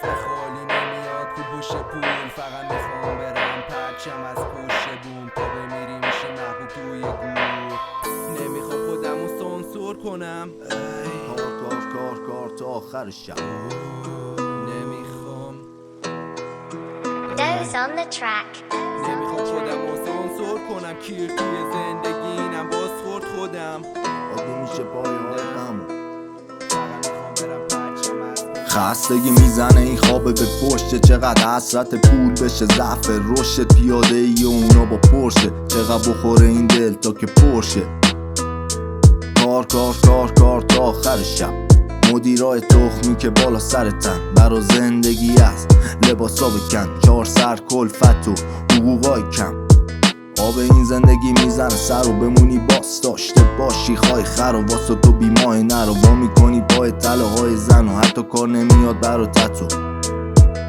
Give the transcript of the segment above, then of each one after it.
سفره خالی نمیاد پول پشت پول، فقط میخوام برم پرچم از پشت بوم تا بمیری میشه محبوب توی گور. نمیخوام خودمو سانسور کنم، کار تا آخر شب. نمیخوام Those on the track. نمیخوام خودمو سانسور کنم، کیر توی زندگینم باز خورد خودم. عادی میشه پای غمو، فقط میخوام برم پرچم از خستگی میزنه این خوابه به پشت. چقدر حسرت پول بشه ضعف رشد، پیاده ای اونا با پرشه. چقدر بخوره این دل تا که پرشه. کار تا آخر شب. مدیرای تخمی که بالا سرتن، برا زندگی است لباسا بکن. 4 سر کلفت و حقوقای کم. آب این زندگی میزنه سر و بمونی باس داشته باشی خواهی خر و واسه تو بیماه نرو با میکنی پای تله های زن و حتی کار نمیاد برا تتو.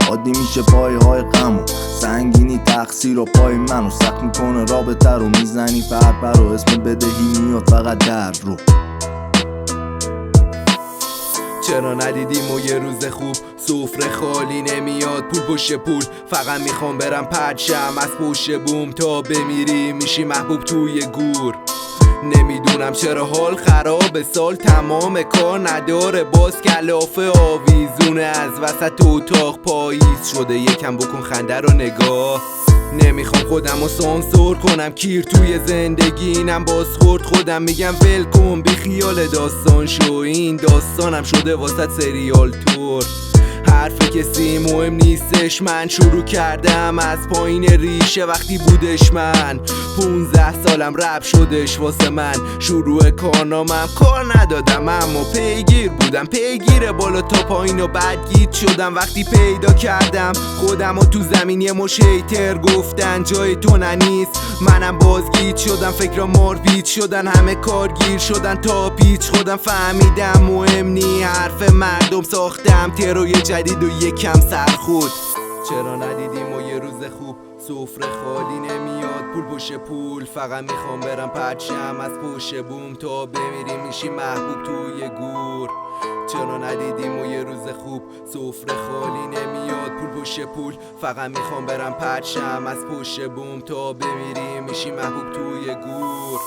عادی میشه پای های غم و سنگینی تقصیر و پای منو سخت میکنه رابطه رو. میزنی پر و اسم بدهی میاد فقط در رو. چرا ندیدیم و یه روز خوب، سفره خالی نمیاد پول پشت پول، فقط میخوام برم پرچم از پشت بوم تا بمیری میشی محبوب توی گور. نمیدونم چرا حال خرابه، سال تمام کار نداره، باز کلافه آویزونه از وسط اتاق پاییز شده. یکم بکن خنده رو نگاه. نمیخوام خودمو سانسور کنم، کیر توی زندگینم باز خورد خودم. میگم ول کن بی خیال داستان شو، این داستانم شده واسه سریال تور. حرف کسی مهم نیستش، من شروع کردم از پایین ریشه وقتی بودش من 15 سالم رپ شدش واسه من. شروع کارنامم کار ندادم اما پیگیر بودم، پیگیر بالا تا پایین و بعد گیت شدم. وقتی پیدا کردم خودم و تو زمین یه مشیتر گفتن جای تو ننیست، منم بازگیت شدم. فکرام مارپیچ شدن، همه کارگیر شدن تا پیچ خودم. فهمیدم مهم نی حرف مردم، ساختم تروی جدید و یکم سرخود. چرا ندیدیم و یه روز خوب، سفره خالی نمیاد پول پشت پول، فقط میخوام برم پرچم از پشت بوم تا بمیری میشی محبوب توی گور. چرا ندیدیم و یه روز خوب، سفره خالی نمیاد پول پشت پول، فقط میخوام برم پرچم از پشت بوم تا بمیری میشی محبوب توی گور.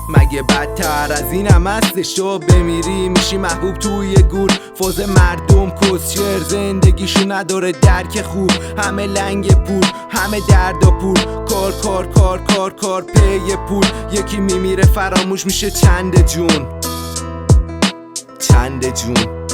مگه بدتر از اینم هستش تا بمیری میشی محبوب توی گور. فاز مردم کسشر زندگیشو نداره درک خوب، همه لنگ پول همه درد و پول، کار کار کار کار کار پی پول. یکی میمیره فراموش میشه چند جون چند جون.